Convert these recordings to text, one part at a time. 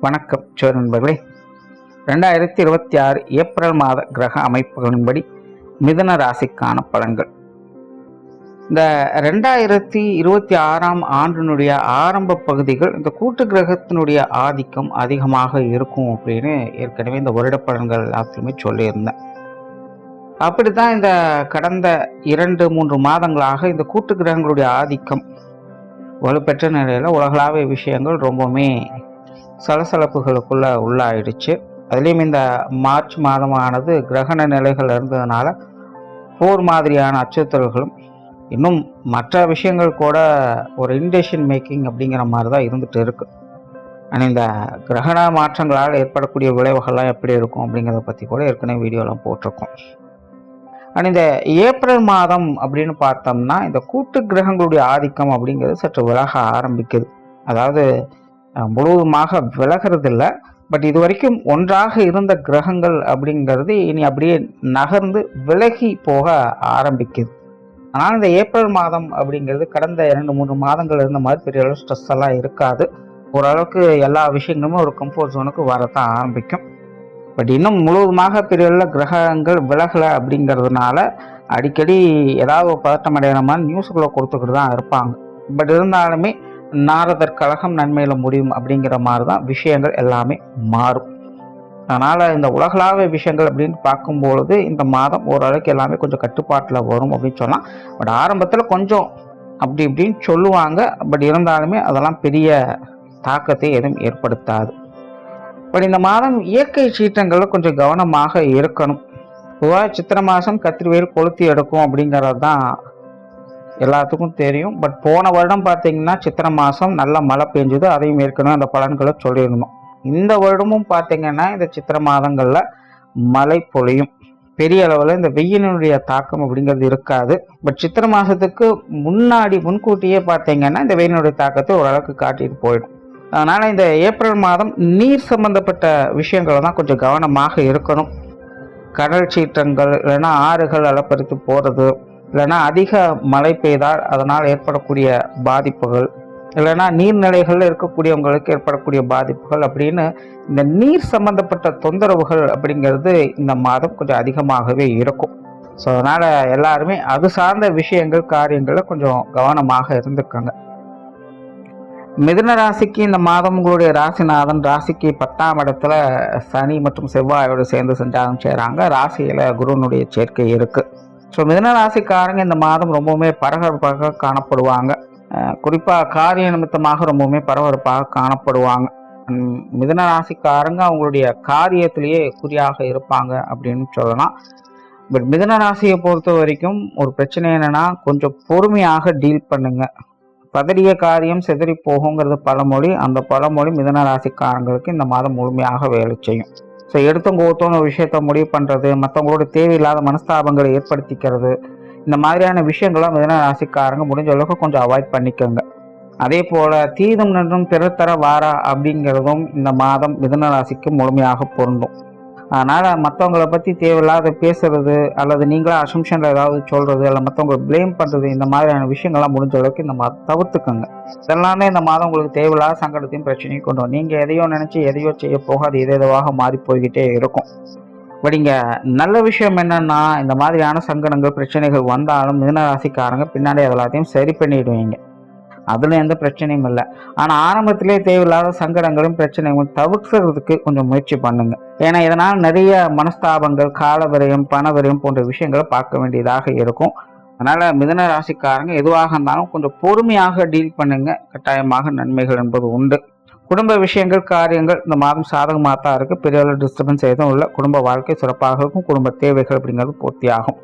வணக்கம் சோர் நண்பர்களே. 2026 ஏப்ரல் மாத கிரக அமைப்புகளின்படி மிதுன ராசிக்கான பலன்கள். இந்த 2026ஆம் ஆண்டினுடைய ஆரம்ப பகுதிகள் இந்த கூட்டு கிரகத்தினுடைய ஆதிக்கம் அதிகமாக இருக்கும் அப்படின்னு ஏற்கனவே இந்த வருட பலன்கள் எல்லாத்துலையுமே சொல்லியிருந்தேன். அப்படித்தான் இந்த கடந்த 2-3 மாதங்களாக இந்த கூட்டு கிரகங்களுடைய ஆதிக்கம் வலுப்பெற்ற நிலையில உலகளாவிய விஷயங்கள் ரொம்பவுமே சலசலப்புகளுக்குள்ள உள்ளாயிடுச்சு. அதுலேயும் இந்த மார்ச் மாதமானது கிரகண நிலைகள் இருந்ததுனால போர் மாதிரியான அச்சுறுத்தல்களும் இன்னும் மற்ற விஷயங்கள் கூட ஒரு இன்டெசிஷன் மேக்கிங் அப்படிங்கிற மாதிரி தான் இருந்துகிட்டு இருக்கு. ஆனால் இந்த கிரகண மாற்றங்களால் ஏற்படக்கூடிய விளைவுகள்லாம் எப்படி இருக்கும் அப்படிங்கிறத பற்றி கூட ஏற்கனவே வீடியோலாம் போட்டிருக்கோம். ஆனால் இந்த ஏப்ரல் மாதம் அப்படின்னு பார்த்தோம்னா இந்த கூட்டு கிரகங்களுடைய ஆதிக்கம் அப்படிங்கிறது சற்று விலக ஆரம்பிக்குது. அதாவது முழுவதுமாக விலகிறது இல்லை, பட் இது வரைக்கும் ஒன்றாக இருந்த கிரகங்கள் அப்படிங்கிறது இனி அப்படியே நகர்ந்து விலகி போக ஆரம்பிக்குது. ஆனால் இந்த ஏப்ரல் மாதம் அப்படிங்கிறது கடந்த 2-3 மாதங்கள் இருந்த மாதிரி பெரிய அளவு ஸ்ட்ரெஸ் எல்லாம் இருக்காது. ஓரளவுக்கு எல்லா விஷயங்களுமே ஒரு கம்ஃபர்ட் ஜோனுக்கு வரத்தான் ஆரம்பிக்கும். பட் இன்னும் முழுவதுமாக பெரிய அளவில் கிரகங்கள் விலகலை அப்படிங்கிறதுனால அடிக்கடி ஏதாவது ஒரு பதட்டம் அடைகிற மாதிரி நியூஸுக்குள்ளே கொடுத்துக்கிட்டு தான் இருப்பாங்க. பட் இருந்தாலுமே நாரதர் கழகம் நன்மையில முடியும் அப்படிங்கிற மாதிரி தான் விஷயங்கள் எல்லாமே மாறும். அதனால் இந்த உலகளாவிய விஷயங்கள் அப்படின்னு பார்க்கும்பொழுது இந்த மாதம் ஓரளவுக்கு எல்லாமே கொஞ்சம் கட்டுப்பாட்டில் வரும் அப்படின்னு சொல்லலாம். பட் ஆரம்பத்தில் கொஞ்சம் அப்படி இப்படின்னு சொல்லுவாங்க. பட் இருந்தாலுமே அதெல்லாம் பெரிய தாக்கத்தை எதுவும் ஏற்படுத்தாது. பட் இந்த மாதம் இயற்கை சீற்றங்களில் கொஞ்சம் கவனமாக இருக்கணும். பொதுவாக சித்திரை மாதம் கத்திரிவேல் கொளுத்தி எடுக்கும் அப்படிங்கிறது தான் எல்லாத்துக்கும் தெரியும். பட் போன வருடம் பார்த்தீங்கன்னா சித்திரை மாதம் நல்ல மழை பெஞ்சுது. அதையும் ஏற்கனவே அந்த பலன்களை சொல்லியிருந்தோம். இந்த வருடமும் பார்த்தீங்கன்னா இந்த சித்திரை மாதங்களில் மழை பொழியும். பெரிய அளவில் இந்த வெயிலினுடைய தாக்கம் அப்படிங்கிறது இருக்காது. பட் சித்திரை மாதத்துக்கு முன்கூட்டியே பார்த்தீங்கன்னா இந்த வெயிலினுடைய தாக்கத்தை ஓரளவுக்கு காட்டிட்டு போயிடும். அதனால் இந்த ஏப்ரல் மாதம் நீர் சம்பந்தப்பட்ட விஷயங்களை தான் கொஞ்சம் கவனமாக இருக்கணும். கடல் சீற்றங்கள் இல்லைன்னா ஆறுகள் அலப்பறித்து போகிறது, இல்லைன்னா அதிக மழை பெய்தால் அதனால் ஏற்படக்கூடிய பாதிப்புகள், இல்லைன்னா நீர்நிலைகளில் இருக்கக்கூடியவங்களுக்கு ஏற்படக்கூடிய பாதிப்புகள் அப்படின்னு இந்த நீர் சம்பந்தப்பட்ட தொந்தரவுகள் அப்படிங்கிறது இந்த மாதம் கொஞ்சம் அதிகமாகவே இருக்கும். ஸோ அதனால் எல்லாருமே அது சார்ந்த விஷயங்கள் காரியங்களில் கொஞ்சம் கவனமாக இருந்துக்கோங்க. மிதுன ராசிக்கு இந்த மாதம் உங்களுடைய ராசிநாதன் ராசிக்கு 10ஆம் இடத்துல சனி மற்றும் செவ்வாயோடு சேர்ந்து சஞ்சாரம் செய்கிறாங்க. ராசியில் குருனுடைய சேர்க்கை இருக்குது. ஸோ மிதுன ராசிக்காரங்க இந்த மாதம் ரொம்பவுமே பரபரப்பாக காணப்படுவாங்க. குறிப்பாக காரிய நிமித்தமாக ரொம்பவுமே பரபரப்பாக காணப்படுவாங்க. மிதுன ராசிக்காரங்க அவங்களுடைய காரியத்திலேயே குறியாக இருப்பாங்க அப்படின்னு சொல்லலாம். பட் மிதுன ராசியை பொறுத்த வரைக்கும் ஒரு பிரச்சனை என்னன்னா, கொஞ்சம் பொறுமையாக டீல் பண்ணுங்க. பதறிய காரியம் செதறி போகுங்கிறது பழமொழி. அந்த பழமொழி மிதுன ராசிக்காரங்களுக்கு இந்த மாதம் முழுமையாக வேலை செய்யும். ஸோ எடுத்தும் கோத்தோன்னு ஒரு விஷயத்த முடிவு பண்ணுறது, மற்றவங்களோட தேவையில்லாத மனஸ்தாபங்களை ஏற்படுத்திக்கிறது, இந்த மாதிரியான விஷயங்கள்லாம் மிதுன ராசிக்காரங்க முடிஞ்ச அளவுக்கு கொஞ்சம் அவாய்ட் பண்ணிக்கோங்க. அதே போல் தீதும் நன்றும் பிறத்தர வாரா அப்படிங்கிறதும் இந்த மாதம் மிதுன ராசிக்கு முழுமையாக பொருந்தும். அதனால் மற்றவங்களை பற்றி தேவையில்லாத பேசுறது அல்லது நீங்களா அசம்ஷனில் ஏதாவது சொல்கிறது அல்ல மற்றவங்களை ப்ளேம் பண்ணுறது, இந்த மாதிரியான விஷயங்கள்லாம் முடிஞ்ச அளவுக்கு இந்த மாதம் தவிர்த்துக்கோங்க. இதெல்லாமே இந்த மாதம் உங்களுக்கு தேவையில்லாத சங்கடத்தையும் பிரச்சனையும் கொண்டு வரும். நீங்கள் எதையோ நினச்சி எதையோ செய்ய போக அது எதுவாக மாறி போய்கிட்டே இருக்கும். பட் இங்கே நல்ல விஷயம் என்னன்னா, இந்த மாதிரியான சங்கடங்கள் பிரச்சனைகள் வந்தாலும் மிதுன ராசிக்காரங்க பின்னாடி எல்லாத்தையும் சரி பண்ணிடுவீங்க. அதில் எந்த பிரச்சனையும் இல்லை. ஆனால் ஆரம்பத்திலே தேவையில்லாத சங்கடங்களும் பிரச்சனைகளும் தவிர்க்கிறதுக்கு கொஞ்சம் முயற்சி பண்ணுங்க. ஏன்னா இதனால் நிறைய மனஸ்தாபங்கள், கால விரயம், பண விரயம் போன்ற விஷயங்களை பார்க்க வேண்டியதாக இருக்கும். அதனால் மிதுன ராசிக்காரங்க எதுவாக இருந்தாலும் கொஞ்சம் பொறுமையாக டீல் பண்ணுங்க. கட்டாயமாக நன்மைகள் என்பது உண்டு. குடும்ப விஷயங்கள் காரியங்கள் இந்த மாதம் சாதகமாக தான் இருக்குது. பெரிய அளவு டிஸ்டர்பன்ஸ் எதுவும் இல்லை. குடும்ப வாழ்க்கை சிறப்பாக இருக்கும். குடும்ப தேவைகள் அப்படிங்கிறது பூர்த்தியாகும்.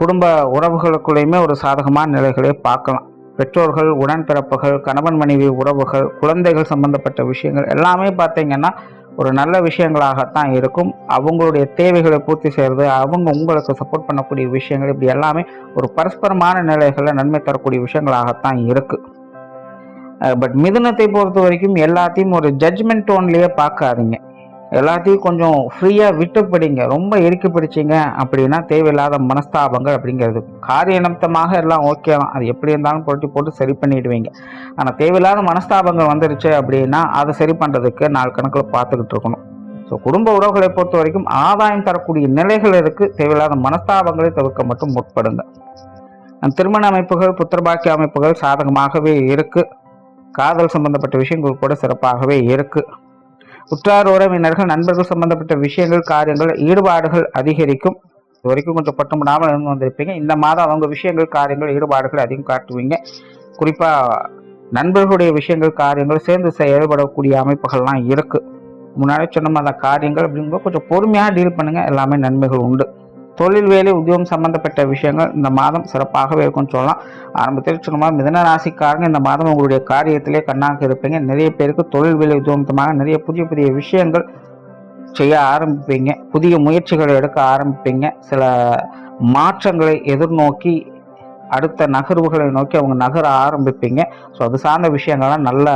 குடும்ப உறவுகளுக்குள்ளேயுமே ஒரு சாதகமான நிலைகளை பார்க்கலாம். பெற்றோர்கள், உடன்பிறப்புகள், கணவன் மனைவி உறவுகள், குழந்தைகள் சம்பந்தப்பட்ட விஷயங்கள் எல்லாமே பார்த்தீங்கன்னா ஒரு நல்ல விஷயங்களாகத்தான் இருக்கும். அவங்களுடைய தேவைகளை பூர்த்தி செய்கிறது, அவங்க உங்களுக்கு சப்போர்ட் பண்ணக்கூடிய விஷயங்கள், இப்படி எல்லாமே ஒரு பரஸ்பரமான நிலைகளில் நன்மை தரக்கூடிய விஷயங்களாகத்தான் இருக்குது. பட் மிதுனத்தை பொறுத்த வரைக்கும் எல்லாத்தையும் ஒரு ஜட்ஜ்மெண்ட் டோன்லேயே பார்க்காதீங்க. எல்லாத்தையும் கொஞ்சம் ஃப்ரீயாக விட்டு படிங்க. ரொம்ப இறுக்கி பிடிச்சிங்க அப்படின்னா தேவையில்லாத மனஸ்தாபங்கள் அப்படிங்கிறது காரிய நிமித்தமாக எல்லாம் ஓகே தான், அது எப்படி இருந்தாலும் போட்டு போட்டு சரி பண்ணிடுவீங்க. ஆனால் தேவையில்லாத மனஸ்தாபங்கள் வந்துருச்சு அப்படின்னா அதை சரி பண்ணுறதுக்கு நாள் கணக்கில் பார்த்துக்கிட்டு இருக்கணும். ஸோ குடும்ப உறவுகளை பொறுத்த வரைக்கும் ஆதாயம் தரக்கூடிய நிலைகள் இருக்குது. தேவையில்லாத மனஸ்தாபங்களை தவிர்க்க மட்டும் முற்படுங்க. திருமண அமைப்புகள் புத்திரபாக்கிய அமைப்புகள் சாதகமாகவே இருக்குது. காதல் சம்பந்தப்பட்ட விஷயங்கள் கூட சிறப்பாகவே இருக்குது. உற்றார் உறவினர்கள் நண்பர்கள் சம்பந்தப்பட்ட விஷயங்கள் காரியங்கள் ஈடுபாடுகள் அதிகரிக்கும். இது வரைக்கும் கொஞ்சம் பட்டுப்படாமல் இருந்து வந்திருப்பீங்க. இந்த மாதம் அவங்க விஷயங்கள் காரியங்கள் ஈடுபாடுகள் அதிகம் காட்டுவீங்க. குறிப்பாக நண்பர்களுடைய விஷயங்கள் காரியங்கள் சேர்ந்து செயல்படக்கூடிய அமைப்புகள்லாம் இருக்குது. முன்னாடி சொன்ன அந்த காரியங்கள் அப்படிங்கும்போது கொஞ்சம் பொறுமையாக டீல் பண்ணுங்கள், எல்லாமே நன்மைகள் உண்டு. தொழில் வேலை உத்தியோகம் சம்பந்தப்பட்ட விஷயங்கள் இந்த மாதம் சிறப்பாகவே இருக்கும்னு சொல்லலாம். ஆரம்பத்தில் சொன்ன மிதன ராசிக்காரங்க இந்த மாதம் உங்களுடைய காரியத்திலே கண்ணாக இருப்பீங்க. நிறைய பேருக்கு தொழில் வேலை உத்தியோகமாக நிறைய புதிய புதிய விஷயங்கள் செய்ய ஆரம்பிப்பீங்க. புதிய முயற்சிகளை எடுக்க ஆரம்பிப்பீங்க. சில மாற்றங்களை எதிர்நோக்கி அடுத்த நகர்வுகளை நோக்கி அவங்க நகர ஆரம்பிப்பீங்க. ஸோ அது சார்ந்த விஷயங்கள்லாம் நல்ல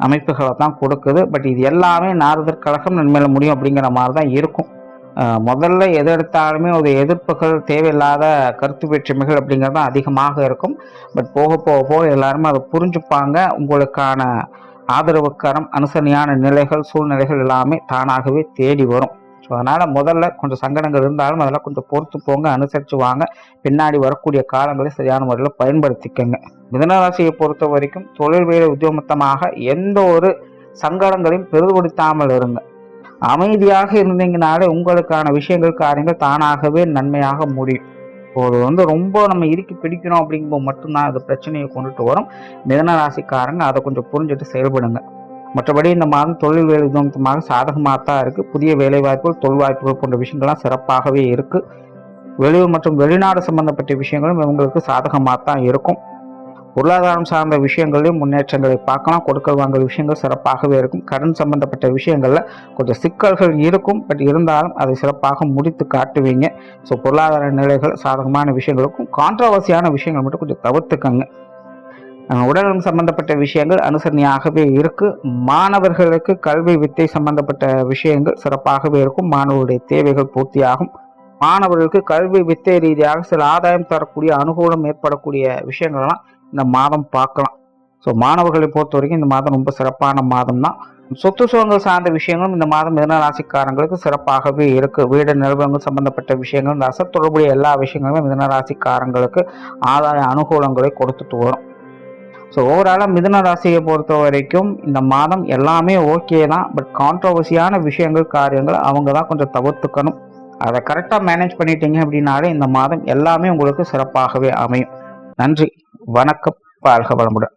அமைப்புகளை தான் கொடுக்குது. பட் இது எல்லாமே நாரதர் கழகம் நன்மையில முடியும் அப்படிங்கிற மாதிரி தான் இருக்கும். முதல்ல எது எடுத்தாலுமே ஒரு எதிர்ப்புகள் தேவையில்லாத கருத்து வேற்றுமைகள் அப்படிங்கிறது தான் அதிகமாக இருக்கும். பட் போக போக போக எல்லாருமே அதை புரிஞ்சுப்பாங்க. உங்களுக்கான ஆதரவு கரம் அனுசரணையான நிலைகள் சூழ்நிலைகள் எல்லாமே தானாகவே தேடி வரும். ஸோ அதனால் முதல்ல கொஞ்சம் சங்கடங்கள் இருந்தாலும் அதெல்லாம் கொஞ்சம் பொறுத்து போங்க, அனுசரித்து வாங்க. பின்னாடி வரக்கூடிய காலங்களை சரியான முறையில் பயன்படுத்திக்கங்க. மிதனராசியை பொறுத்த வரைக்கும் தொழில் வேலை உத்தியோகத்தமாக எந்த ஒரு சங்கடங்களையும் பெரிதுபடுத்தாமல் இருங்க. அமைதியாக இருந்தீங்கனாலே உங்களுக்கான விஷயங்கள் காரியங்கள் தானாகவே நன்மையாக முடியும். ஒரு ரொம்ப நம்ம இறுக்கி பிடிக்கணும் அப்படிங்கும்போது மட்டும்தான் அது பிரச்சனையை கொண்டுட்டு வரும். மிதன ராசிக்காரங்க அதை கொஞ்சம் புரிஞ்சுட்டு செயல்படுங்க. மற்றபடி இந்த மாதம் தொழில் வேலை உத்தியோகமாக சாதகமாக தான் இருக்குது. புதிய வேலை வாய்ப்புகள் தொழில் வாய்ப்புகள் போன்ற விஷயங்கள்லாம் சிறப்பாகவே இருக்குது. வெளியூர் மற்றும் வெளிநாடு சம்பந்தப்பட்ட விஷயங்களும் இவங்களுக்கு சாதகமாக தான் இருக்கும். பொருளாதாரம் சார்ந்த விஷயங்களையும் முன்னேற்றங்களை பார்க்கலாம். கொடுக்கல் வாங்கல் விஷயங்கள் சிறப்பாகவே இருக்கும். கடன் சம்பந்தப்பட்ட விஷயங்கள்ல கொஞ்சம் சிக்கல்கள் இருக்கும். பட் இருந்தாலும் அதை சிறப்பாக முடித்து காட்டுவீங்க. ஸோ பொருளாதார நிலைகள் சாதகமான விஷயங்களுக்கும் கான்ட்ரவர்சியான விஷயங்கள் மட்டும் கொஞ்சம் தவிர்த்துக்கங்க. உடல்நலம் சம்பந்தப்பட்ட விஷயங்கள் அனுசரணையாகவே இருக்கு. மாணவர்களுக்கு கல்வி வித்தை சம்பந்தப்பட்ட விஷயங்கள் சிறப்பாகவே இருக்கும். மாணவர்களுடைய தேவைகள் பூர்த்தியாகும். மாணவர்களுக்கு கல்வி வித்தை ரீதியாக சில ஆதாயம் தரக்கூடிய அனுகூலம் ஏற்படக்கூடிய விஷயங்கள்லாம் இந்த மாதம் பார்க்கலாம். ஸோ மாணவர்களை பொறுத்த வரைக்கும் இந்த மாதம் ரொம்ப சிறப்பான மாதம் தான். சொத்து சுகங்கள் சார்ந்த விஷயங்களும் இந்த மாதம் மிதன ராசிக்காரங்களுக்கு சிறப்பாகவே இருக்கு. வீடு நிறுவனங்கள் சம்பந்தப்பட்ட விஷயங்கள் இந்த தொடர்புடைய எல்லா விஷயங்களுமே மிதன ராசிக்காரங்களுக்கு ஆதாய அனுகூலங்களை கொடுத்துட்டு வரும். ஸோ ஓவராலாக மிதன ராசியை பொறுத்த வரைக்கும் இந்த மாதம் எல்லாமே ஓகே தான். பட் கான்ட்ரவர்சியான விஷயங்கள் காரியங்கள் அவங்க தான் கொஞ்சம் தவிர்த்துக்கணும். அதை கரெக்டாக மேனேஜ் பண்ணிட்டீங்க அப்படின்னாலே இந்த மாதம் எல்லாமே உங்களுக்கு சிறப்பாகவே அமையும். நன்றி, வணக்கம், வாழ்க வளமுடன்.